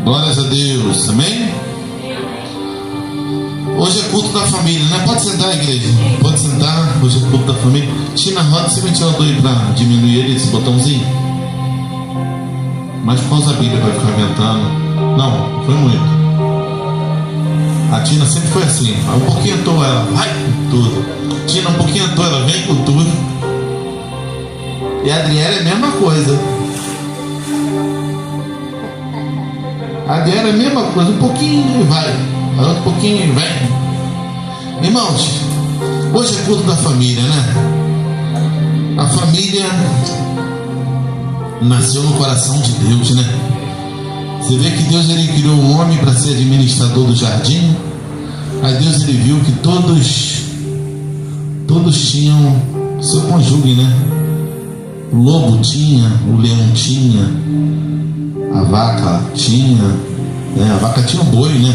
Glórias a Deus, amém? Hoje é culto da família, né? Pode sentar, igreja, pode sentar. Hoje é culto da família. Tina, roda esse ventilador aí pra diminuir ele, esse botãozinho. Mas pausa a Bíblia, vai ficar ventando. Não, foi muito. A Tina sempre foi assim, um pouquinho à toa, ela vai com tudo. Tina, um pouquinho à toa, ela vem com tudo. E a Adriana é a mesma coisa. A Adriana é a mesma coisa, um pouquinho e vai, um pouquinho e vem. Irmãos, hoje é culto da família, né? A família nasceu no coração de Deus, né? Você vê que Deus, ele criou um homem para ser administrador do jardim. Aí Deus, ele viu que todos tinham seu cônjuge, né? O lobo tinha, o leão tinha, a vaca tinha, né? A vaca tinha um boi, né?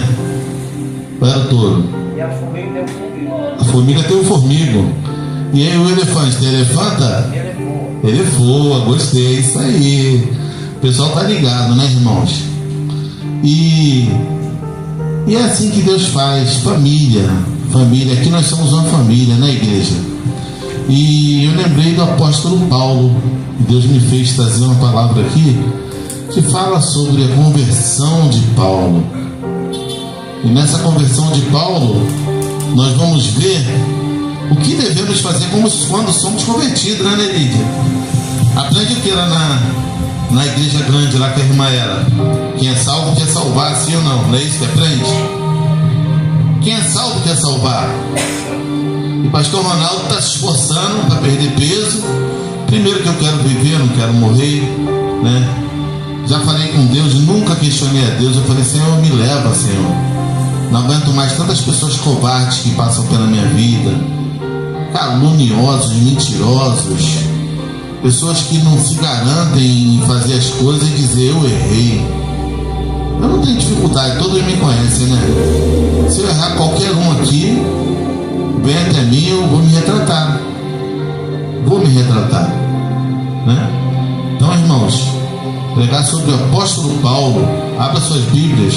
Qual era o touro? E a formiga tem um formigo. A formiga tem um formigo. E aí o elefante tem elefanta? Ele voa, gostei, isso aí. O pessoal tá ligado, né, irmãos? E é assim que Deus faz, família. Aqui nós somos uma família, né, igreja? E eu lembrei do apóstolo Paulo. Deus me fez trazer uma palavra aqui que fala sobre a conversão de Paulo. E nessa conversão de Paulo, nós vamos ver o que devemos fazer quando somos convertidos, né, Lídia? Aprende o que era na igreja grande lá que a irmã era. Quem é salvo quer salvar, sim ou não? Não é isso que aprende? Quem é salvo quer salvar. E pastor Ronaldo está se esforçando para perder peso. Primeiro que eu quero viver, eu não quero morrer, né? Já falei com Deus, nunca questionei a Deus. Eu falei, Senhor, me leva, Senhor. Não aguento mais tantas pessoas covardes que passam pela minha vida, caluniosos, mentirosos, pessoas que não se garantem em fazer as coisas e dizer eu errei. Eu não tenho dificuldade, todos me conhecem, né? Se eu errar qualquer um aqui, vem até mim, eu vou me retratar. Né? Então, irmãos, pregar sobre o apóstolo Paulo. Abra suas Bíblias.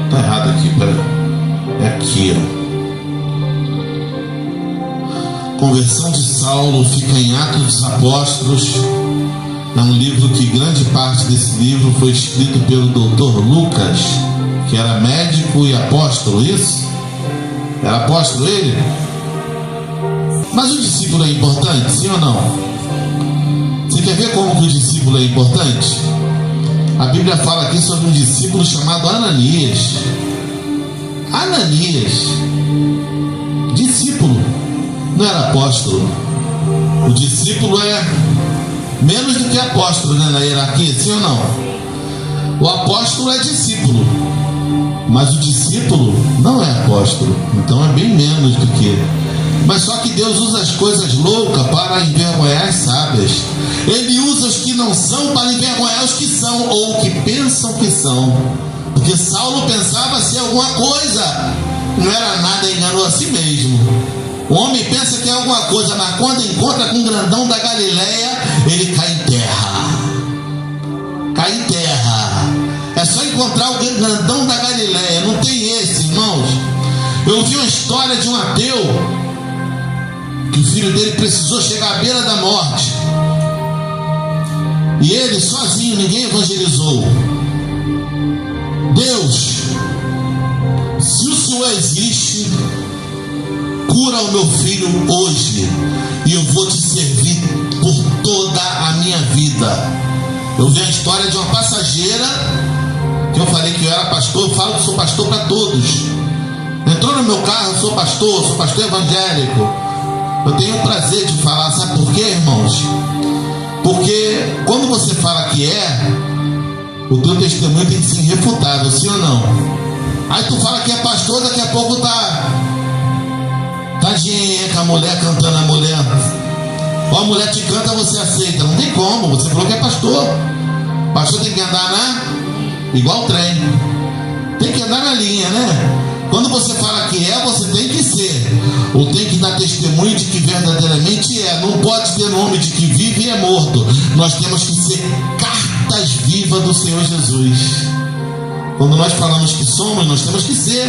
Tá errado aqui, peraí. É aqui, ó. Conversão de Saulo fica em Atos dos Apóstolos. É um livro que grande parte desse livro foi escrito pelo Dr. Lucas, que era médico e apóstolo, isso? Era apóstolo ele? Mas o discípulo é importante, sim ou não? Você quer ver como que o discípulo é importante? A Bíblia fala aqui sobre um discípulo chamado Ananias. Ananias, discípulo, não era apóstolo. O discípulo é menos do que apóstolo, né, na hierarquia, sim ou não? O apóstolo é discípulo, mas o discípulo não é apóstolo, então é bem menos do que ele. Mas só que Deus usa as coisas loucas para envergonhar as sábias. Ele usa os que não são para envergonhar os que são, ou que pensam que são. Porque Saulo pensava ser alguma coisa, não era nada, enganou a si mesmo. O homem pensa que é alguma coisa, mas quando encontra com o grandão da Galileia, ele cai em terra. Cai em terra. É só encontrar o grandão da Galileia, não tem esse, irmãos. Eu ouvi uma história de um ateu que o filho dele precisou chegar à beira da morte, e ele sozinho, ninguém evangelizou. Deus, se o Senhor existe, cura o meu filho hoje, e eu vou te servir por toda a minha vida. Eu vi a história de uma passageira, que eu falei que eu era pastor, eu falo que sou pastor para todos. Entrou no meu carro, eu sou pastor evangélico. Eu tenho o prazer de falar, sabe por quê, irmãos? Porque quando você fala que o teu testemunho tem que ser irrefutável, sim ou não? Aí tu fala que é pastor, daqui a pouco tá com a mulher cantando, a mulher. Ou a mulher te canta, você aceita. Não tem como, você falou que é pastor. Pastor tem que andar igual trem. Tem que andar na linha, né? Quando você fala que você tem que ser, ou tem que dar testemunho de que verdadeiramente é. Não pode ter nome de que vive e é morto. Nós temos que ser carne viva do Senhor Jesus. Quando nós falamos que somos, nós temos que ser.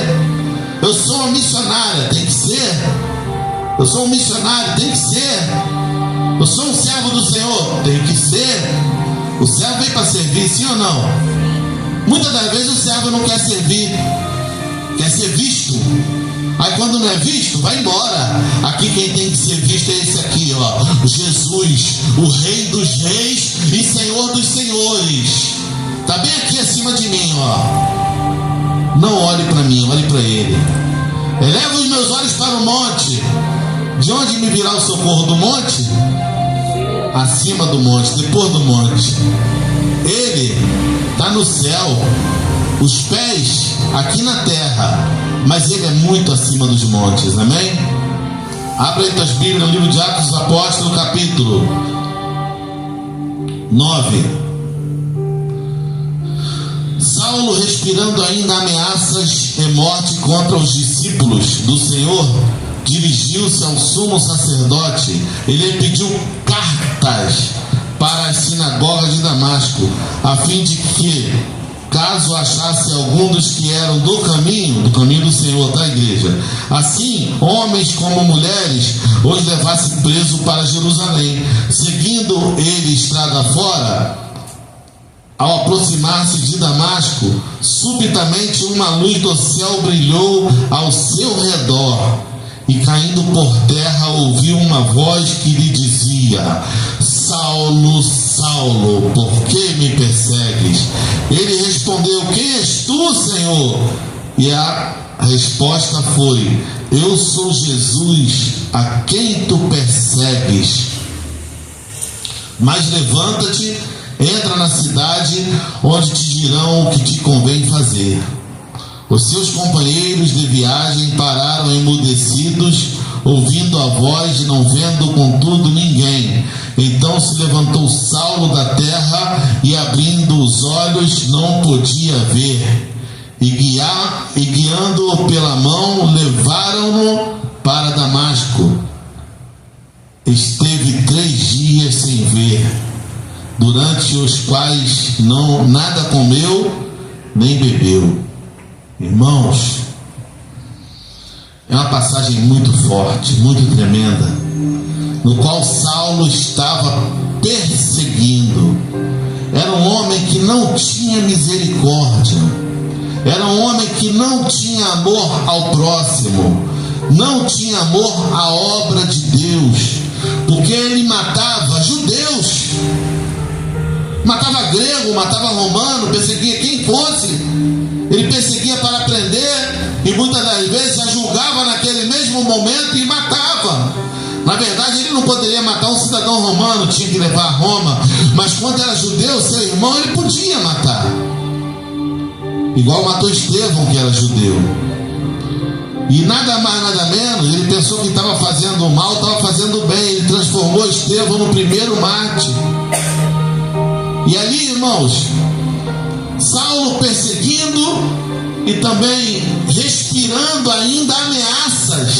Eu sou uma missionária, tem que ser. Eu sou um missionário, tem que ser. Eu sou um servo do Senhor, tem que ser. O servo vem para servir, sim ou não? Muitas das vezes o servo não quer servir, quer ser visto. Aí quando não é visto, vai embora. Aqui quem tem que ser visto é esse aqui, ó, Jesus, o Rei dos Reis e Senhor dos Senhores. Está bem aqui acima de mim, ó. Não olhe para mim, olhe para Ele. Eleva os meus olhos para o monte. De onde me virá o socorro? Do monte? Acima do monte, depois do monte. Ele está no céu, os pés aqui na terra, mas Ele é muito acima dos montes, amém? Abra aí tuas Bíblias no livro de Atos dos Apóstolos, capítulo 9. Saulo, respirando ainda ameaças e morte contra os discípulos do Senhor, dirigiu-se ao sumo sacerdote. Ele pediu cartas para as sinagogas de Damasco, a fim de que, caso achasse algum dos que eram do caminho do Senhor, da igreja, assim, homens como mulheres, os levasse preso para Jerusalém. Seguindo ele estrada fora, ao aproximar-se de Damasco, subitamente uma luz do céu brilhou ao seu redor, e caindo por terra ouviu uma voz que lhe dizia: Saulo, Saulo, por que me persegues? Ele respondeu: quem és tu, Senhor? E a resposta foi: eu sou Jesus, a quem tu persegues. Mas levanta-te, entra na cidade, onde te dirão o que te convém fazer. Os seus companheiros de viagem pararam emudecidos, ouvindo a voz e não vendo contudo ninguém. Então se levantou Saulo da terra e, abrindo os olhos, não podia ver. E guiando-o pela mão, levaram-no para Damasco. Esteve 3 dias sem ver, durante os quais nada comeu nem bebeu. Irmãos, é uma passagem muito forte, muito tremenda, no qual Saulo estava perseguindo. Era um homem que não tinha misericórdia, era um homem que não tinha amor ao próximo, não tinha amor à obra de Deus, porque ele matava judeus, matava grego, matava romano, perseguia quem fosse. Ele perseguia para prender, e muitas das vezes a julgava naquele mesmo momento e matava. Na verdade, ele não poderia matar um cidadão romano, tinha que levar a Roma. Mas quando era judeu, seu irmão, ele podia matar. Igual matou Estevão, que era judeu. E nada mais, nada menos, ele pensou que estava fazendo mal, estava fazendo bem. Ele transformou Estevão no primeiro mártir. E ali, irmãos, Saulo perseguindo e também respirando ainda ameaças.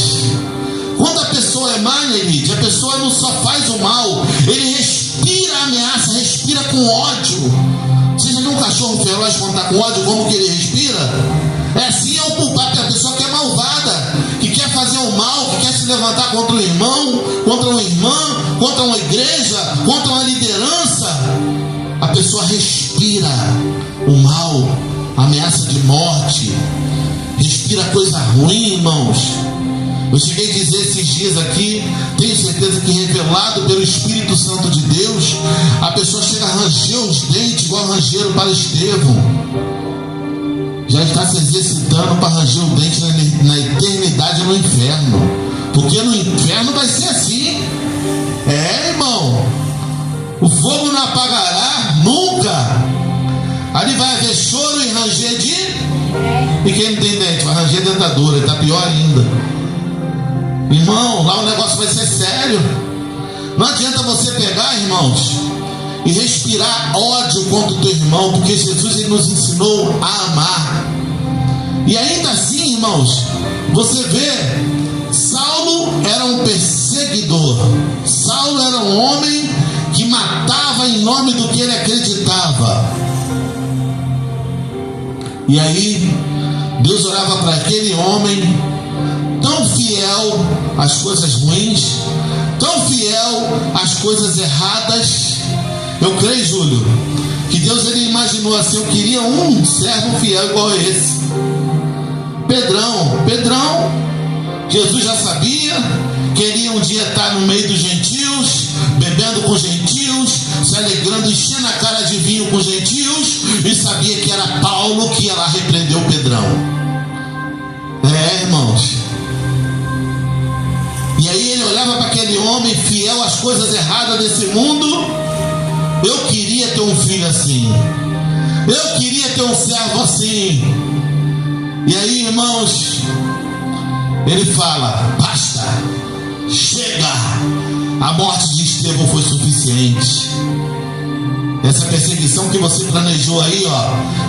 Quando a pessoa é má, Elite, a pessoa não só faz o mal, ele respira ameaça, respira com ódio. Você já viu um cachorro feroz quando está com ódio, como que ele respira? É assim, é o culpado, a pessoa que é malvada, que quer fazer o mal, que quer se levantar contra o irmão, contra uma irmã, contra uma igreja, contra uma liderança. A pessoa respira o mal, ameaça de morte, respira coisa ruim, irmãos. Eu cheguei a dizer esses dias aqui, tenho certeza que revelado pelo Espírito Santo de Deus, a pessoa chega a ranger os dentes igual rangeram para Estevão. Já está se exercitando para ranger o dente na eternidade no inferno, porque no inferno vai ser assim. É, irmão, o fogo não apagará nunca. Ali vai haver choro e ranger de... E quem não tem dente vai ranger dentadura, está pior ainda. Irmão, lá o negócio vai ser sério. Não adianta você pegar, irmãos, e respirar ódio contra o teu irmão, porque Jesus, ele nos ensinou a amar. E ainda assim, irmãos, você vê, Saulo era um perseguidor. Saulo era um homem que matava em nome do que ele acreditava. E aí Deus olhava para aquele homem tão fiel às coisas ruins, tão fiel às coisas erradas. Eu creio, Júlio, que Deus ele imaginou assim: eu queria um servo fiel igual a esse. Pedrão, Jesus já sabia que ele ia um dia estar no meio dos gentios, bebendo com gentios, se alegrando, enchendo a cara de vinho com gentios, e sabia que era Paulo que ia lá repreender o Pedrão. Irmãos. E aí ele olhava para aquele homem fiel às coisas erradas desse mundo. Eu queria ter um filho assim. Eu queria ter um servo assim. E aí, irmãos, ele fala: basta, chega. A morte de Estevão foi suficiente. Essa perseguição que você planejou aí,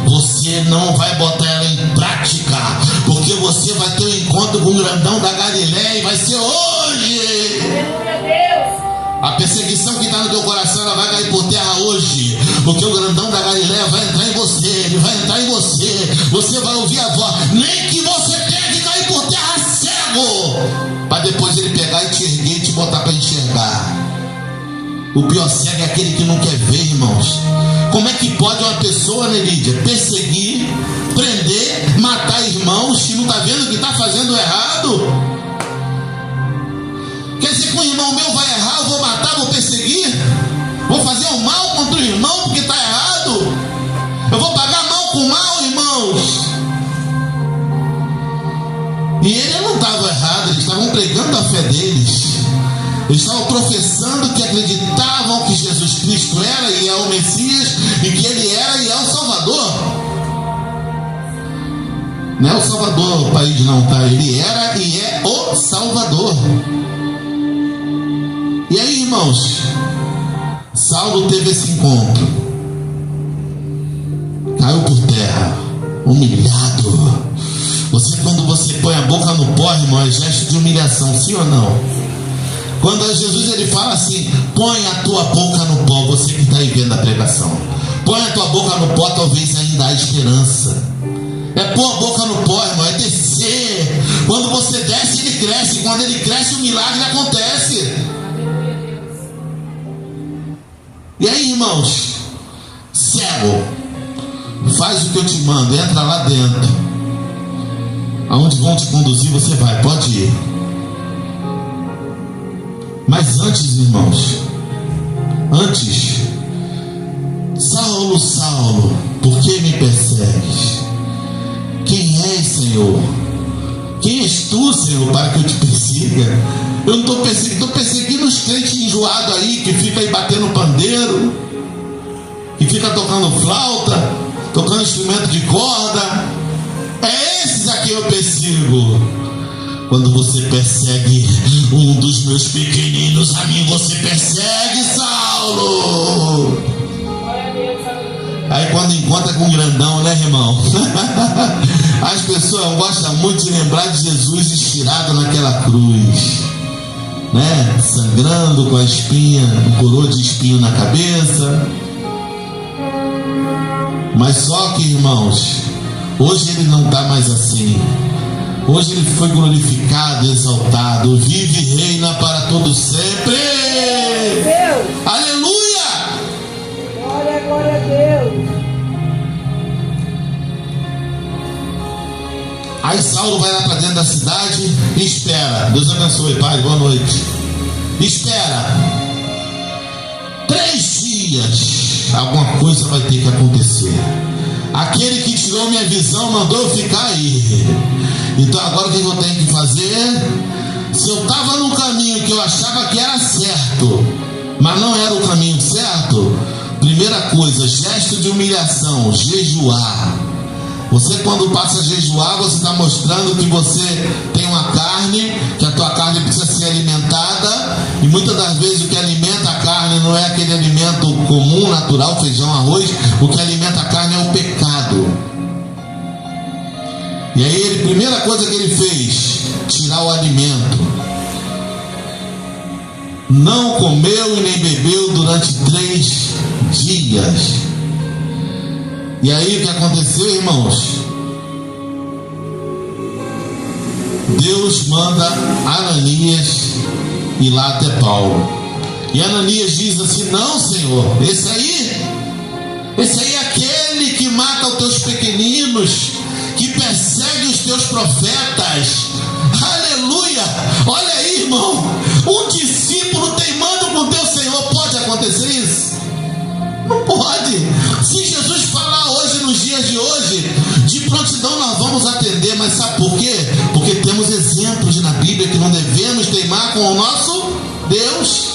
você não vai botar ela em prática, porque você vai ter um encontro com o grandão da Galileia e vai ser hoje. Aleluia, Deus. A perseguição que está no teu coração, ela vai cair por terra hoje, porque o grandão da Galileia vai entrar em você, ele vai entrar em você, você vai ouvir a voz, nem que você tenha que cair por terra cego, para depois ele pegar e te erguer e te botar para enxergar. O pior cego é aquele que não quer ver, irmãos. Como é que pode uma pessoa, né, Lídia, perseguir, prender, matar irmãos, que não está vendo que está fazendo errado? Quer dizer que um irmão meu vai errar, eu vou matar, vou perseguir? Vou fazer o mal contra o irmão porque está errado? Eu vou pagar mal com mal, irmãos? E ele não estava errado, eles estavam pregando a fé deles. Eles estavam professando que acreditavam que Jesus Cristo era e é o Messias, e que ele era e é o Salvador. Não é o Salvador o país não, tá? Ele era e é o Salvador. E aí, irmãos, Saulo teve esse encontro, caiu por terra, humilhado. Quando você põe a boca no pó, irmão, é gesto de humilhação, sim ou não? Quando Jesus ele fala assim: põe a tua boca no pó, você que está aí vendo a pregação, põe a tua boca no pó, talvez ainda há esperança. É pôr a boca no pó, irmão, é descer. Quando você desce, ele cresce. Quando ele cresce, o milagre acontece. E aí, irmãos, cego, faz o que eu te mando, entra lá dentro. Aonde vão te conduzir, você vai, pode ir. Mas antes, irmãos, Saulo, Saulo, por que me persegues? Quem és, Senhor? Quem és tu, Senhor, para que eu te persiga? Eu não estou perseguindo, estou perseguindo os crentes enjoados aí, que fica aí batendo pandeiro, que fica tocando flauta, tocando instrumento de corda. É esses a quem eu persigo. Quando você persegue um dos meus pequeninos, a mim você persegue, Saulo. Aí quando encontra com um grandão, né, irmão? As pessoas gostam muito de lembrar de Jesus estirado naquela cruz, né? Sangrando com a espinha, um coroa de espinho na cabeça. Mas só que, irmãos, hoje ele não está mais assim. Hoje ele foi glorificado, exaltado, vive e reina para todo sempre. Deus. Aleluia! Glória, glória a Deus. Aí Saulo vai lá para dentro da cidade e espera. Deus abençoe, pai, boa noite. Espera 3 dias, alguma coisa vai ter que acontecer. Aquele que tirou minha visão mandou eu ficar aí. Então agora o que eu tenho que fazer? Se eu estava num caminho que eu achava que era certo, mas não era o caminho certo, primeira coisa, gesto de humilhação, jejuar. Você quando passa a jejuar, você está mostrando que você tem uma carne, que a tua carne precisa ser alimentada, e muitas das vezes o que alimenta a carne não é aquele alimento comum, natural, feijão, arroz. O que alimenta a carne é o pecado. E aí, a primeira coisa que ele fez, tirar o alimento. Não comeu e nem bebeu durante 3 dias. E aí o que aconteceu, irmãos? Deus manda Ananias ir lá até Paulo. E Ananias diz assim: não, Senhor, esse aí é aquele que mata os teus pequeninos, que persegue os teus profetas. Aleluia! Olha aí, irmão, um discípulo teimando com teu Senhor, pode acontecer isso? Não pode. Se Jesus falar hoje, nos dias de hoje, de prontidão nós vamos atender. Mas sabe por quê? Porque temos exemplos na Bíblia que não devemos teimar com o nosso Deus.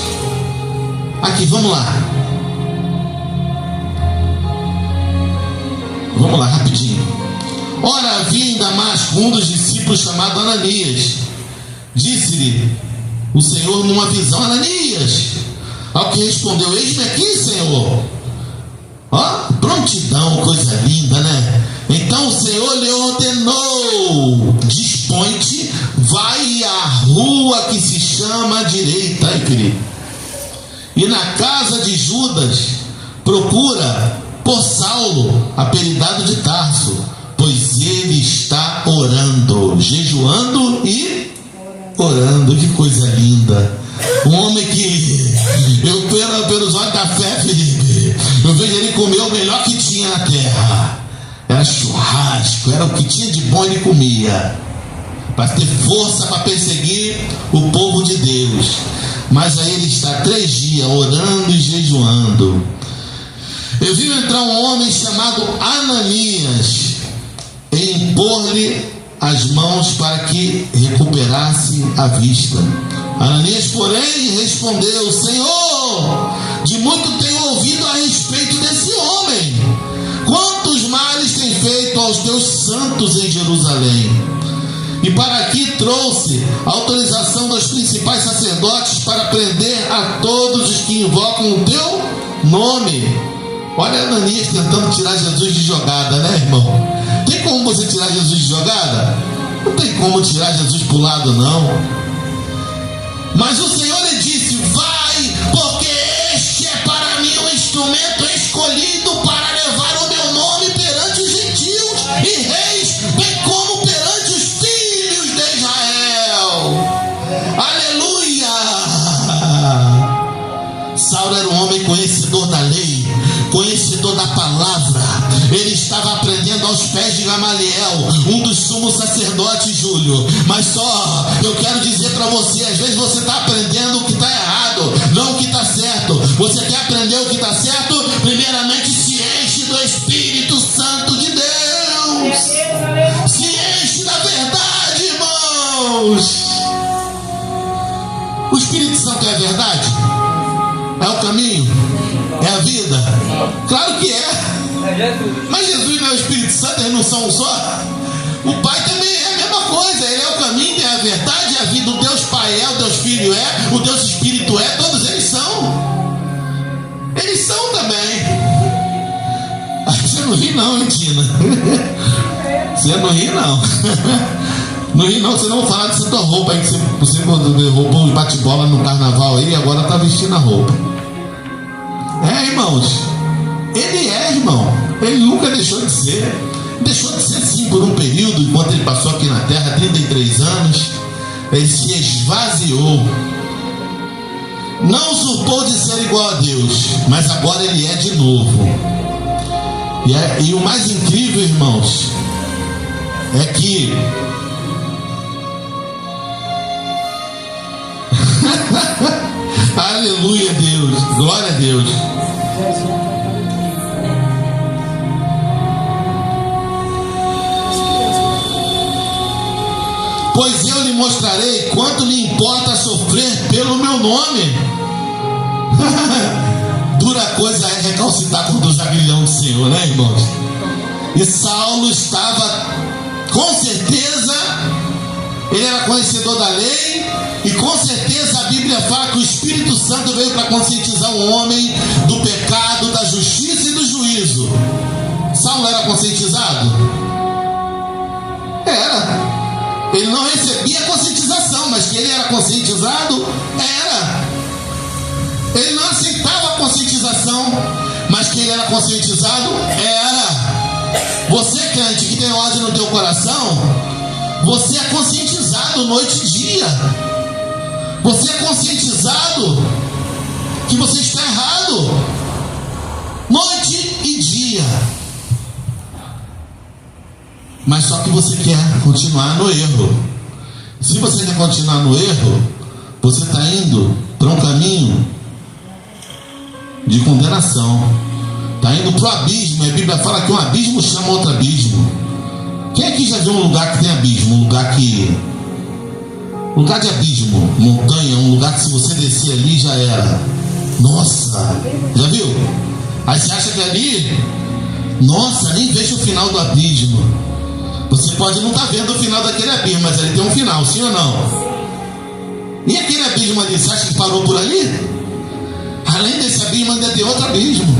Aqui, vamos lá. Vamos lá, rapidinho. Ora, havia em Damasco um dos discípulos chamado Ananias. Disse-lhe o Senhor numa visão: Ananias. Ao que respondeu: eis-me aqui, Senhor. Ó, prontidão, coisa linda, né? Então o Senhor lhe ordenou: dispõe-te, vai à rua que se chama Direita, aí, querido, e na casa de Judas procura por Saulo, apelidado de Tarso, pois ele está orando, jejuando e orando. Que coisa linda. Um homem que eu, pelos olhos da fé, Felipe, eu vejo ele comer o melhor que tinha na terra. Era churrasco, era o que tinha de bom, ele comia, para ter força para perseguir o povo de Deus. Mas aí ele está 3 dias orando e jejuando. Eu vi entrar um homem chamado Ananias e impor-lhe as mãos para que recuperasse a vista. Ananias, porém, respondeu: Senhor, de muito tenho ouvido a respeito desse homem. Quantos males tem feito aos teus santos em Jerusalém? E para aqui trouxe a autorização dos principais sacerdotes para prender a todos os que invocam o teu nome. Olha Ananias tentando tirar Jesus de jogada, né, irmão? Tem como você tirar Jesus de jogada? Não tem como tirar Jesus para o lado, não. Mas o Senhor lhe disse: vai, porque este é para mim um instrumento escolhido para levar o meu nome perante os gentios e reis, bem como perante os filhos de Israel. Aleluia! Saulo era um homem conhecedor da lei, conhecedor da palavra. Ele estava aprendendo aos pés de Gamaliel, um dos sumos sacerdotes, Júlio. Mas só, eu quero dizer para você, às vezes você está aprendendo o que está errado, não o que está certo. Você quer aprender o que está certo? Primeiramente se enche do Espírito Santo de Deus. Se enche da verdade, irmãos. O Espírito Santo é a verdade? É o caminho? É a vida? Claro que é. Mas Jesus não é o Espírito Santo, eles não são um só. O Pai também é a mesma coisa. Ele é o caminho, é a verdade, é a vida. O Deus Pai é, o Deus Filho é, o Deus Espírito é. Todos eles são. Eles são também. Você não ri não, hein, Tina? Você não ri não. Não ri não, você não vai falar dessa tua roupa aí, que você roubou os bate-bola no carnaval aí e agora está vestindo a roupa. É, irmãos, ele é, irmão. Ele nunca deixou de ser. Deixou de ser sim por um período, enquanto ele passou aqui na terra, 33 anos. Ele se esvaziou. Não usurpou de ser igual a Deus, mas agora ele é de novo. E o mais incrível, irmãos, é que aleluia, Deus, glória a Deus. Pois eu lhe mostrarei quanto lhe importa sofrer pelo meu nome. Dura coisa é recalcitar contra os aguilhões do Senhor, né, irmãos? E Saulo estava, com certeza, ele era conhecedor da lei, e com certeza a Bíblia fala que o Espírito Santo veio para conscientizar o homem do pecado, da justiça e do juízo. Saulo era conscientizado? Era. Ele não recebia conscientização, mas que ele era conscientizado, era. Ele não aceitava a conscientização, mas que ele era conscientizado, era. Você, crente, que tem ódio no teu coração, você é conscientizado noite e dia. Você é conscientizado que você está errado noite e dia. Mas só que você quer continuar no erro. Se você quer continuar no erro, você está indo para um caminho de condenação. Está indo para o abismo. A Bíblia fala que um abismo chama outro abismo. Quem aqui já viu um lugar que tem abismo? Um lugar de abismo, montanha, um lugar que se você descer ali já era. Nossa, já viu? Aí você acha que ali, nossa, nem vejo o final do abismo. Você pode não estar vendo o final daquele abismo, mas ali tem um final, sim ou não? E aquele abismo ali, você acha que parou por ali? Além desse abismo ainda tem outro abismo.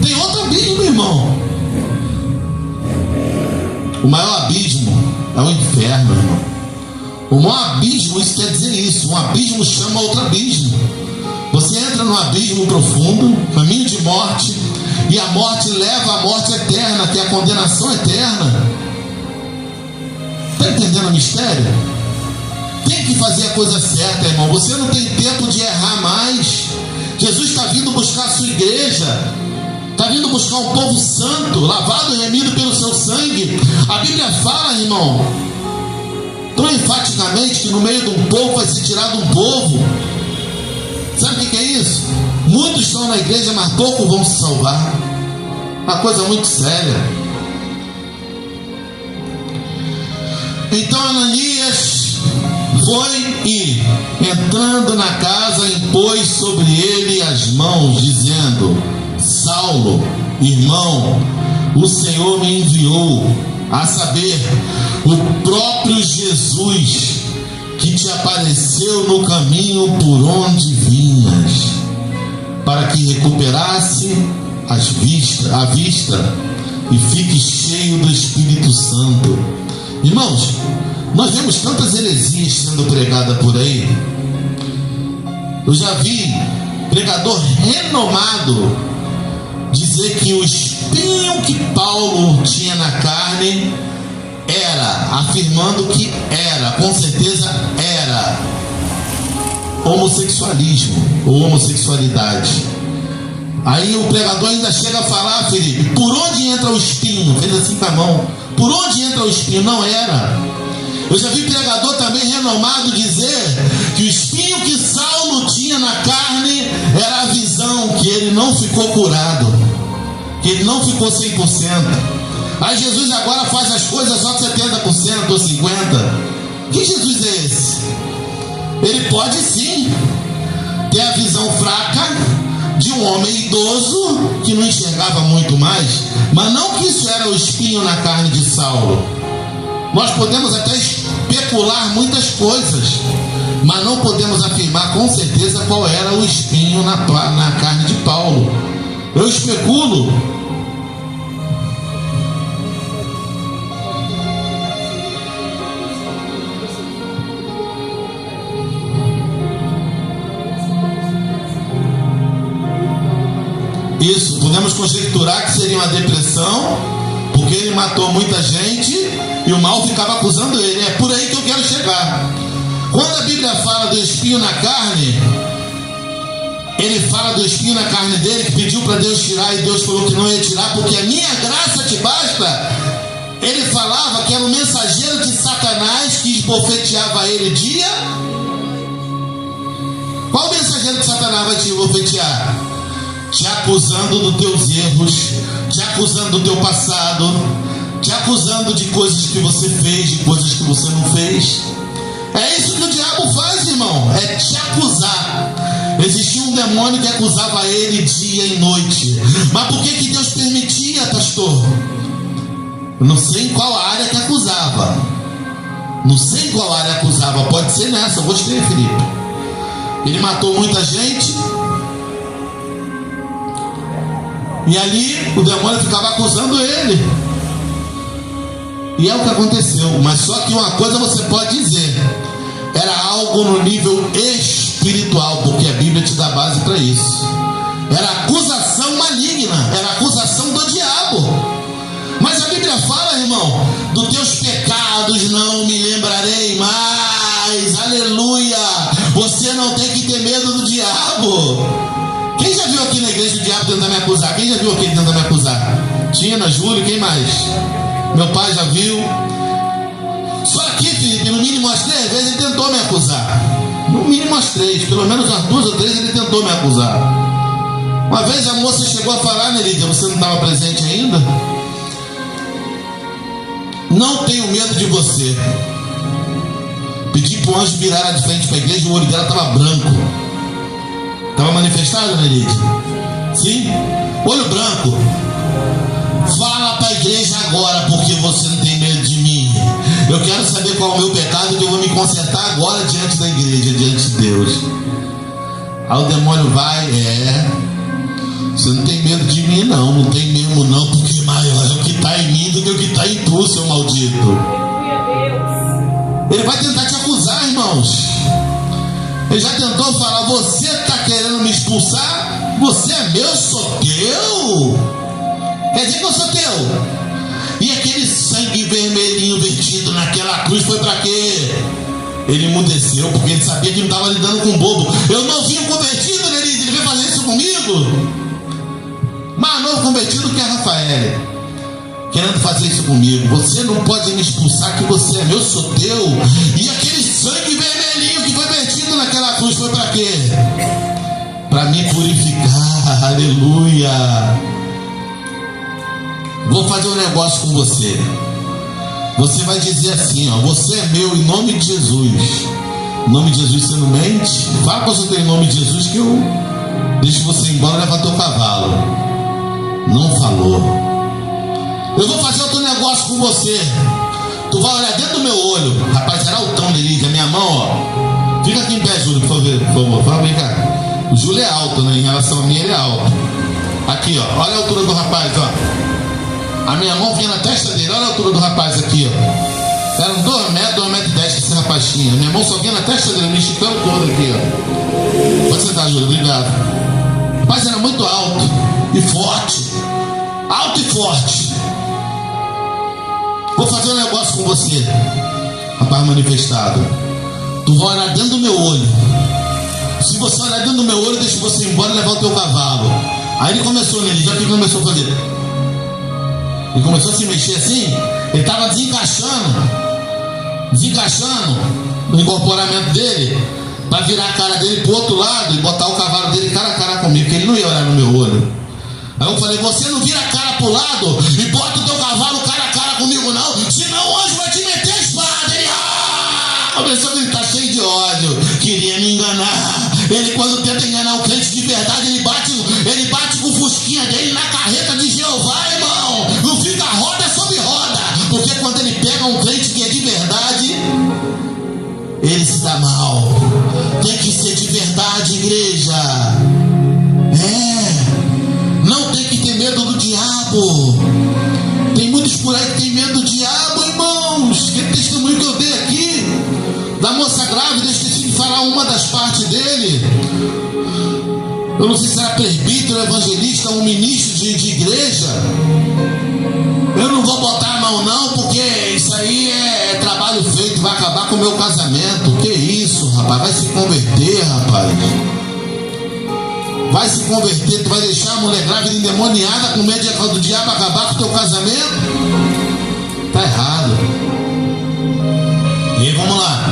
Tem outro abismo, irmão. O maior abismo é o inferno, irmão. O maior abismo, isso quer dizer isso. Um abismo chama outro abismo. Você entra num abismo profundo, caminho de morte, e a morte leva à morte eterna, que é a condenação eterna. Está entendendo o mistério? Tem que fazer a coisa certa, irmão. Você não tem tempo de errar mais. Jesus está vindo buscar a sua igreja. Está vindo buscar um povo santo, lavado e remido pelo seu sangue. A Bíblia fala, irmão, tão enfaticamente, que no meio de um povo vai ser tirado um povo. Sabe o que é isso? Muitos estão na igreja, mas poucos vão se salvar. Uma coisa muito séria. Então Ananias foi e, entrando na casa, impôs sobre ele as mãos, dizendo: Saulo, irmão, o Senhor me enviou, a saber, o próprio Jesus, que te apareceu no caminho por onde vinhas, para que recuperasse a vista e fique cheio do Espírito Santo. Irmãos, nós vemos tantas heresias sendo pregadas por aí. Eu já vi pregador renomado dizer que o espinho que Paulo tinha na carne era, afirmando que era, com certeza era, homossexualismo ou homossexualidade. Aí o pregador ainda chega a falar: Felipe, por onde entra o espinho? Fez assim com a mão. Por onde entra o espinho? Não era. Eu já vi pregador também renomado dizer que o espinho que Saulo tinha na carne era a visão, que ele não ficou curado, que ele não ficou 100%. Aí Jesus agora faz as coisas só 70% ou 50%. Que Jesus é esse? Ele pode sim ter a visão fraca de um homem idoso que não enxergava muito mais, mas não que isso era o espinho na carne de Saulo. Nós podemos até especular muitas coisas, mas não podemos afirmar com certeza qual era o espinho na carne de Paulo. Eu especulo isso, podemos conjecturar que seria uma depressão, porque ele matou muita gente e o mal ficava acusando ele. É por aí que eu quero chegar. Quando a Bíblia fala do espinho na carne, ele fala do espinho na carne dele, que pediu para Deus tirar, e Deus falou que não ia tirar, porque a minha graça te basta. Ele falava que era o mensageiro de Satanás que esbofeteava ele dia. Qual mensageiro de Satanás vai te esbofetear? Te acusando dos teus erros, te acusando do teu passado, te acusando de coisas que você fez, de coisas que você não fez. É isso que o diabo faz, irmão, é te acusar. Existia um demônio que acusava ele dia e noite. Mas por que Deus permitia, pastor? Eu não sei em qual área que acusava. Não sei em qual área acusava. Pode ser nessa, eu gostei, Felipe. Ele matou muita gente, e ali o demônio ficava acusando ele. E é o que aconteceu. Mas só que uma coisa você pode dizer: era algo no nível espiritual, porque a Bíblia te dá base para isso. Era acusação maligna, era acusação do diabo. Mas Bíblia fala, irmão, dos teus pecados não me lembrarei mais. Aleluia. Você não tem que ter medo do diabo. Quem já viu aqui na igreja o diabo tentar me acusar? Quem já viu aqui ele tentar me acusar? Tina, Júlio, quem mais? Meu pai já viu. Só aqui, Felipe, no mínimo umas 3 vezes ele tentou me acusar. No mínimo umas 3, pelo menos umas 2 ou 3 ele tentou me acusar. Uma vez a moça chegou a falar, né, Lídia? Você não estava presente ainda? Não tenho medo de você. Pedi para o anjo virar de frente para a igreja, o olho dela estava branco. Estava manifestado, né, Lídia? Sim? Olho branco. Fala para a igreja agora, porque você não tem medo de mim. Eu quero saber qual é o meu pecado, que eu vou me consertar agora diante da igreja, diante de Deus. Aí o demônio vai, você não tem medo de mim não, não tem mesmo não, porque maior é o que está em mim do que o que está em tu, seu maldito. Ele vai tentar te acusar, irmãos. Ele já tentou falar, você está querendo me expulsar? Você é meu, sou teu? Quer dizer que eu sou teu? E aquele sangue vermelhinho vertido naquela cruz foi para quê? Ele emudeceu, porque ele sabia que não estava lidando com um bobo. Eu não vi um convertido, né? Ele veio fazer isso comigo. Mais novo convertido que a Rafael, querendo fazer isso comigo. Você não pode me expulsar, que você é meu, sou teu. E aquele sangue vermelhinho que foi vertido naquela cruz foi para quê? Para me purificar. Aleluia. Vou fazer um negócio com você. Você vai dizer assim, ó: você é meu em nome de Jesus. Em nome de Jesus você não mente. Fala com você em nome de Jesus, que eu deixo você ir embora e levar teu cavalo. Não falou. Eu vou fazer outro negócio com você. Tu vai olhar dentro do meu olho. Rapaz, era altão dele, a minha mão, ó. Fica aqui em pé, Júlio, por favor. Fala, vem cá. O Júlio é alto, né? Em relação a mim, ele é alto. Aqui, ó. Olha a altura do rapaz, ó. A minha mão vinha na testa dele. Olha a altura do rapaz aqui, ó. Eram 2 metros, 2,10 m que esse rapaz tinha. Minha mão só vinha na testa dele, me esticando todo aqui, ó. Pode sentar, Júlio, obrigado. O rapaz era muito alto e forte. Alto e forte. Vou fazer um negócio com você, rapaz manifestado. Tu vai olhar dentro do meu olho. Se você olhar dentro do meu olho, eu deixo você ir embora e levar o teu cavalo. Aí ele começou nele, já que ele começou a fazer. Ele começou a se mexer assim. Ele estava desencaixando no incorporamento dele, para virar a cara dele pro outro lado e botar o cavalo dele cara a cara comigo, porque ele não ia olhar no meu olho. Aí eu falei: você não vira a cara pro lado e bota o teu cavalo cara a cara comigo não, senão o anjo vai te meter a espada. Ele começou a gritar cheio de ódio, queria me enganar. Ele, quando tenta enganar o crente de verdade, ele bate com o fusquinha dele na carreta de Jeová, irmão. Não fica roda sobre roda, porque quando ele pega um crente que é de verdade, ele se dá mal. Tem que ser de verdade, igreja. Não tem que ter medo do diabo. Tem muitos por aí que tem medo do diabo, irmãos. Aquele testemunho que eu dei aqui da moça grávida, eu esqueci de falar uma das partes dele. Eu não sei se era presbítero, evangelista, um ministro de igreja. Eu não vou botar a mão não, porque isso aí é trabalho feito, vai acabar com o meu casamento. Que isso, rapaz? Vai se converter, rapaz. Vai se converter, tu vai deixar a mulher grávida endemoniada com medo do diabo acabar com o teu casamento? Tá errado. E aí, vamos lá.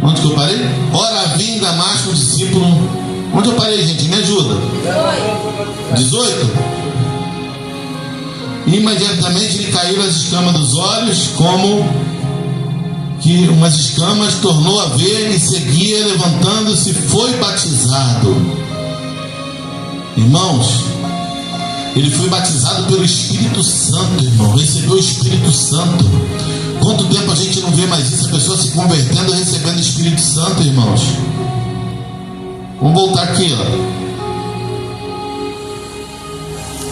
Onde que eu parei? Ora, vim Damasco, discípulo. Onde eu parei, gente? Me ajuda. 18? Imediatamente lhe caíram as escamas dos olhos, como que umas escamas, tornou a ver e seguia, levantando-se, foi batizado. Irmãos, ele foi batizado pelo Espírito Santo, irmão. Recebeu o Espírito Santo. Quanto tempo a gente não vê mais isso? A pessoa se convertendo e recebendo o Espírito Santo, irmãos. Vamos voltar aqui, ó.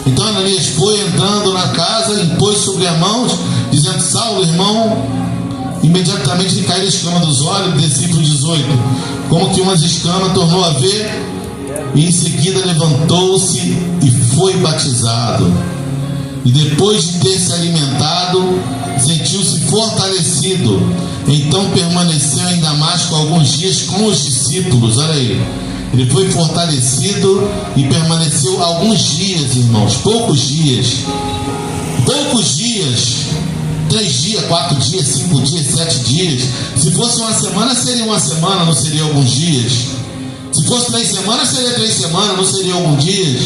Então Ananias foi entrando na casa, impôs sobre as mãos, dizendo: Saulo, irmão, Imediatamente lhe caiu a escama dos olhos. Versículo 18: como que umas escamas tornou a ver, e em seguida levantou-se e foi batizado. E depois de ter se alimentado, sentiu-se fortalecido. Então permaneceu em Damasco alguns dias com os discípulos. Olha aí, ele foi fortalecido e permaneceu alguns dias, irmãos, poucos dias, 3 dias, 4 dias, 5 dias, 7 dias. Se fosse uma semana, seria uma semana, não seria alguns dias. Se fosse 3 semanas, seria 3 semanas, não seria alguns dias.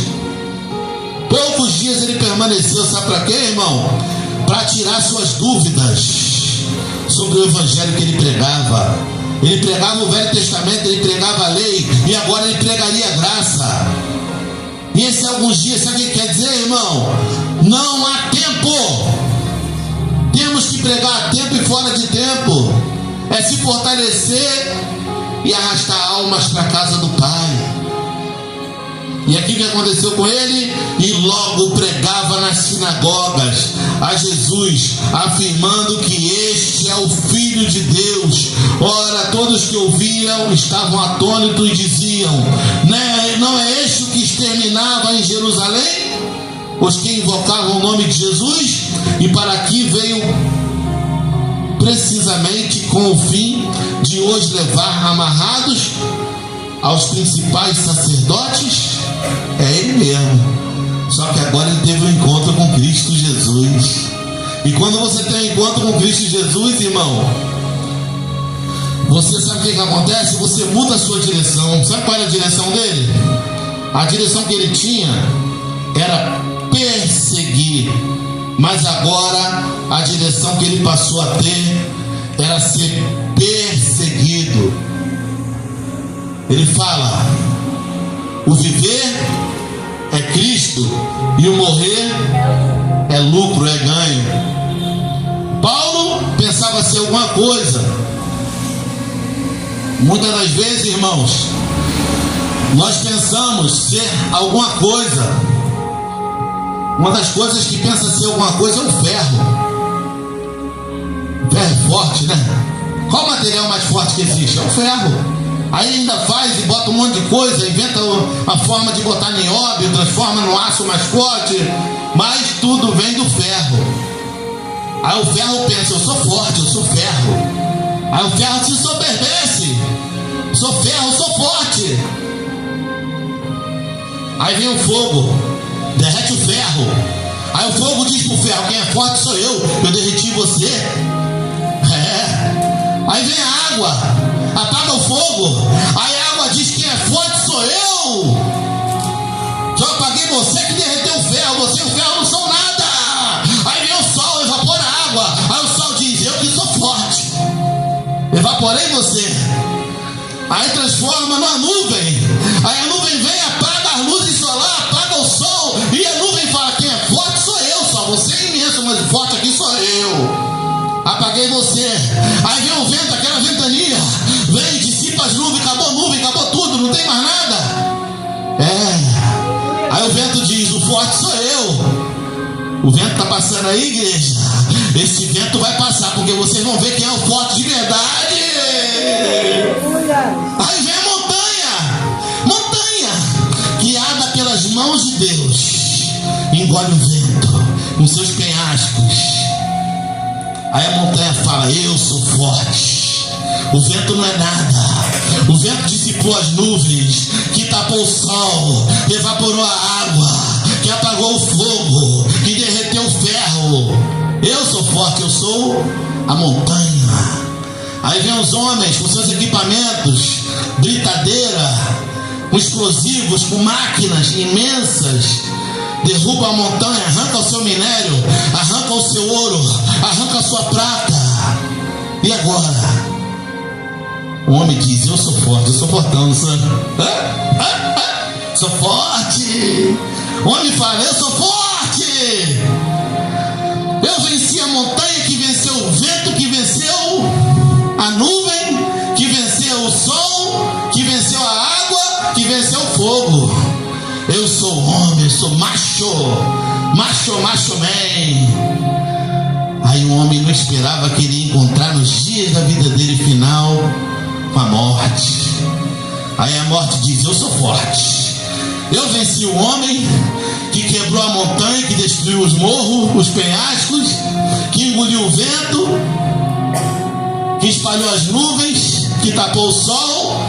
Poucos dias ele permaneceu, sabe para quê, irmão? Para tirar suas dúvidas sobre o evangelho que ele pregava. Ele pregava o Velho Testamento, ele pregava a lei, e agora ele pregaria a graça. E esses alguns dias, sabe o que quer dizer, irmão? Não há tempo. Temos que pregar a tempo e fora de tempo. É se fortalecer e arrastar almas para a casa do Pai. E aqui o que aconteceu com ele? E logo pregava nas sinagogas a Jesus, afirmando que este é o Filho de Deus. Ora, todos que ouviam estavam atônitos e diziam: não é este o que exterminava em Jerusalém os que invocavam o nome de Jesus? E para aqui veio precisamente com o fim de os levar amarrados aos principais sacerdotes. É ele mesmo, só que agora ele teve um encontro com Cristo Jesus. E quando você tem um encontro com Cristo Jesus, irmão, você sabe o que acontece? Você muda a sua direção. Sabe qual era a direção dele? A direção que ele tinha era perseguir, mas agora a direção que ele passou a ter era ser perseguido. Ele fala: o viver é Cristo e o morrer é lucro, é ganho. Paulo pensava ser alguma coisa. Muitas das vezes, irmãos, nós pensamos ser alguma coisa. Uma das coisas que pensa ser alguma coisa é o ferro. O ferro é forte, né? Qual o material mais forte que existe? É o ferro. Aí ainda faz e bota um monte de coisa, inventa a forma de botar nióbio, transforma no aço mais forte, mas tudo vem do ferro. Aí o ferro pensa: eu sou forte, eu sou ferro. Aí o ferro se soberbece: sou ferro, sou forte. Aí vem o fogo, derrete o ferro. Aí o fogo diz pro ferro: quem é forte sou eu derreti você. Aí vem a água, apaga o fogo. Aí a água diz: quem é forte sou eu. Só apaguei você que derreteu o ferro. Você e o ferro não são nada. Aí vem o sol, evapora a água. Aí o sol diz: eu que sou forte, evaporei você. Aí transforma numa nuvem. Aí a nuvem vem, apaga as luzes solar, apaga o sol. E a nuvem fala: quem é forte sou eu. Só você é imenso, mas o forte aqui sou eu. Apaguei você. Aí vem o vento, aquela ventania, vem, dissipa as nuvens, acabou tudo, não tem mais nada. Aí o vento diz: o forte sou eu. O vento está passando aí, igreja. Esse vento vai passar, porque vocês vão ver quem é o forte de verdade. Aí vem a montanha, guiada pelas mãos de Deus, engole o vento com seus penhascos. Aí a montanha fala: eu sou forte. O vento não é nada. O vento dissipou as nuvens, que tapou o sol, que evaporou a água, que apagou o fogo, que derreteu o ferro. Eu sou forte, eu sou a montanha. Aí vem os homens com seus equipamentos, britadeira, com explosivos, com máquinas imensas, derruba a montanha, arranca o seu minério, arranca o seu ouro, arranca a sua prata. E agora? O homem diz: eu sou forte, eu sou fortão, não sou? Sou forte. O homem fala: eu sou forte. Eu venci a montanha, que venceu o vento, que venceu a nuvem, que venceu o sol, que venceu a água, que venceu o fogo. Eu sou homem, eu sou macho man. Aí o homem não esperava que ele ia encontrar nos dias da vida dele final com a morte. Aí a morte diz: eu sou forte, eu venci o homem que quebrou a montanha, que destruiu os morros, os penhascos, que engoliu o vento, que espalhou as nuvens, que tapou o sol,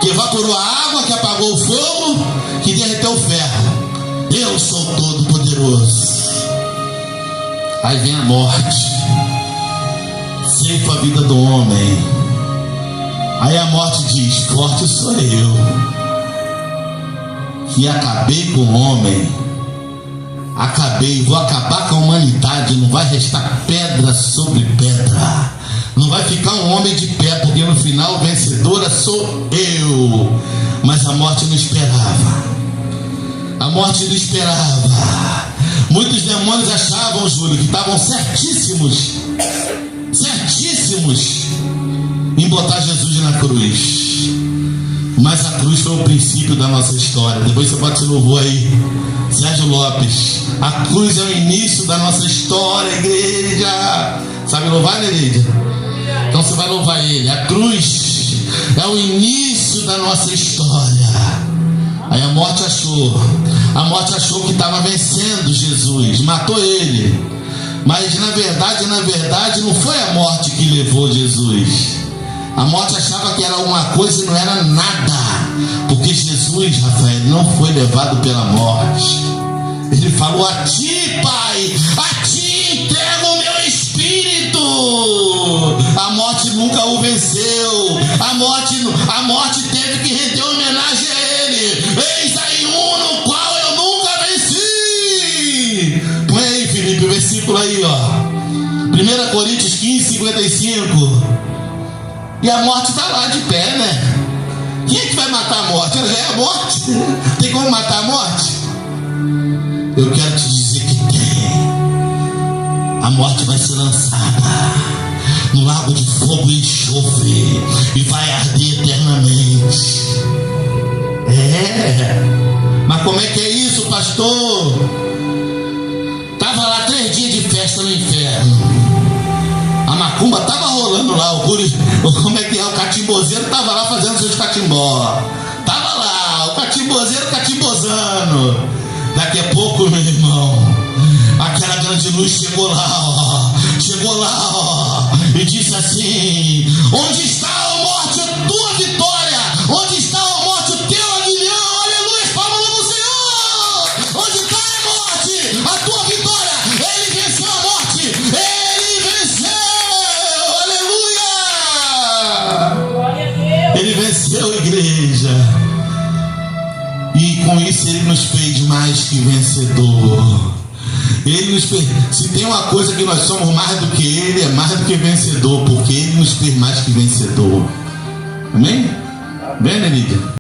que evaporou a água, que apagou o fogo, que derreteu o ferro. Eu sou todo poderoso. Aí vem a morte, ceifa a vida do homem. Aí a morte diz: forte sou eu, que acabei com o homem, vou acabar com a humanidade. Não vai restar pedra sobre pedra, não vai ficar um homem de pé, porque no final vencedora sou eu. Mas a morte não esperava, a morte não esperava. Muitos demônios achavam, Júlio, que estavam certíssimos em botar Jesus na cruz. Mas a cruz foi o princípio da nossa história. Depois você bota esse louvor aí, Sérgio Lopes. A cruz é o início da nossa história, igreja. Sabe louvar, né, Lídia? Então você vai louvar ele. A cruz é o início da nossa história. Aí a morte achou que estava vencendo Jesus, matou ele. Mas na verdade não foi a morte que levou Jesus. A morte achava que era alguma coisa e não era nada, porque Jesus, Rafael, não foi levado pela morte. Ele falou: a ti, Pai, a ti entrego o meu espírito. A morte nunca o venceu. A morte teve que render homenagem a ele. Eis aí um no qual eu nunca venci. Põe aí, Felipe, o versículo aí, ó. 1 Coríntios 15, 55. E a morte está lá de pé, né? Quem é que vai matar a morte? Ela já é a morte. Tem como matar a morte? Eu quero te dizer que tem. A morte vai ser lançada no lago de fogo e enxofre e vai arder eternamente. Mas como é que é isso, pastor? Tava lá 3 dias de festa no inferno. A macumba tava rolando lá, como é que é? O catimbozeiro tava lá fazendo seus catimbó. Tava lá, o catimbozeiro catimbozando. Daqui a pouco, meu irmão, aquela grande luz chegou lá, e disse assim: onde está a morte, a tua vitória? Onde está a morte, o teu aguilhão? Aleluia, palmas do Senhor. Onde está a morte, a tua vitória? Ele venceu a morte, ele venceu. Ele venceu, igreja. E com isso ele nos fez mais que vencedor. Ele nos fez, se tem uma coisa que nós somos mais do que ele, é mais do que vencedor, porque ele nos fez mais que vencedor. Amém? Bem, Lídia?